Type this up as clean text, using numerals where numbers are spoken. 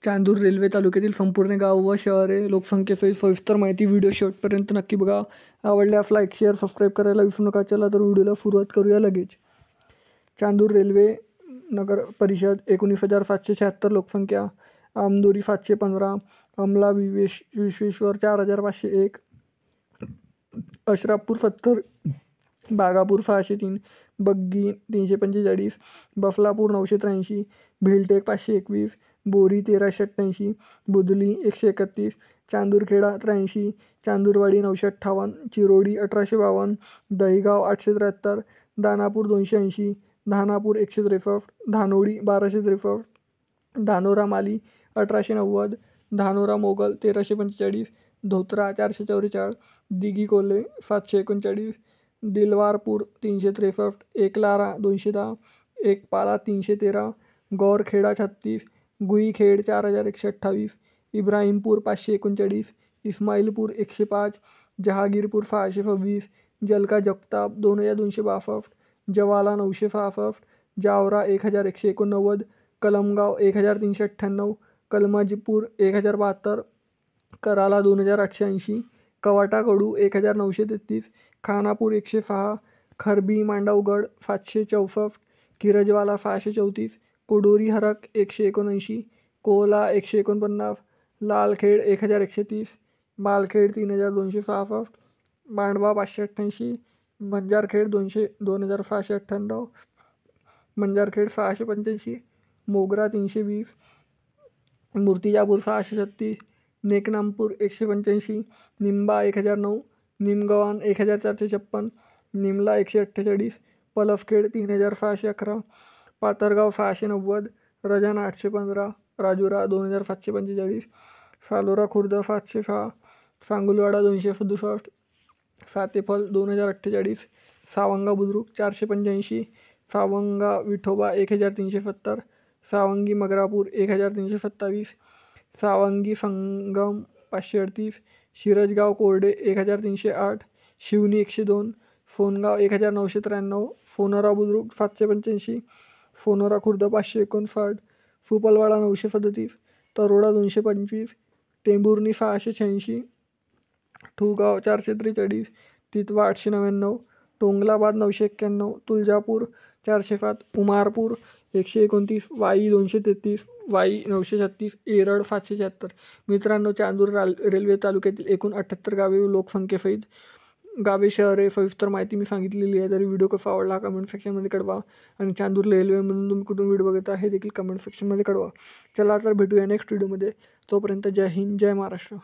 Chandur railway तालुक्यातील संपूर्ण गाव व शहरे लोकसंख्येसहित सविस्तर माहिती व्हिडिओ शेवटपर्यंत नक्की बघा. आवडल्यास लाईक शेअर सबस्क्राईब करायला विसरू नका. चला तर व्हिडिओला सुरुवात करूया लगेच. चांदूर रेल्वे नगर परिषद 19,776 लोकसंख्या, आमदोरी 715, अमला विश्वेश्वर 4,501, अशराफपूर 70, बागापूर 603, बग्गी 345, बफलापूर 983, भिलटेक 521, बोरी 1388, बुदली 131, चांदूरखेडा 83, चांदूरवाडी 958, चिरोडी 1852, दहीगाव 873, दानापूर 280, धानापूर 163, धानोडी 1263, धानोरा माली 1890, धानोरा मोगल 1345, धोत्रा 444, दिघी कोल्हे 739, दिलवारपूर 363, एकलारा 210, एकपाला 313, गौरखेडा 36, गुईखेड 4128, इब्राहिमपूर 539, इस्माईलपूर 105, जहागीरपूर 626, जलका जगताप 2262, जवाला 966, जावरा 1189, कलमगाव 1398, कलमाजीपूर 1072, कराला 2880, कवाटा कडू 1933, खानापूर 106, खरबी मांडवगड 764, किरजवाला 634, कोडोरी हरक 179, कोला 149, लालखेड 1130, बालखेड 3266, मांडवा 588, मंजारखेड 2698, मंजारखेड 685, मोगरा 320, मूर्तिजापूर 636, नेकनामपूर 185, निंबा 1009, निमगव्हाण 1456, निमला 148, पलसखेड 3611, पातरगाव 690, रजाना 815, राजुरा 2745, सालोरा खुर्द 706, सांगुलवाडा 267, सातेफल 2048, सावंगा बुद्रुक 485, सावंगा विठोबा 1370, सावंगी मगरापूर 1327, सावंगी संगम 538, शिरजगाव कोरडे 1308, शिवनी 102, सोनगाव 1993, सोनोरा बुद्रुक 785, सोनोरा खुर्द 559, सुपलवाडा 937, तरोडा 225, टेंभुर्णी 686, ठुगाव 443, तितवा 899, टोंगलाबाद 991, तुळजापूर 407, उमारपूर 129, वाई 233, वाई 936, एरड 776. मित्रांनो, चांदूर रेल्वे तालुक्यातील एकूण 78 गावे लोकसंख्येसहित गावे शहरे सविस्तर माहिती मी सांगितलेली आहे. तरी व्हिडिओ कसा आवडला कमेंट सेक्शनमध्ये कळवा. आणि चांदूर रेल्वेमधून तुम्ही कुठून व्हिडिओ बघता हे देखील कमेंट सेक्शनमध्ये कळवा. चला तर भेटूया नेक्स्ट व्हिडिओमध्ये. तोपर्यंत जय हिंद, जय महाराष्ट्र.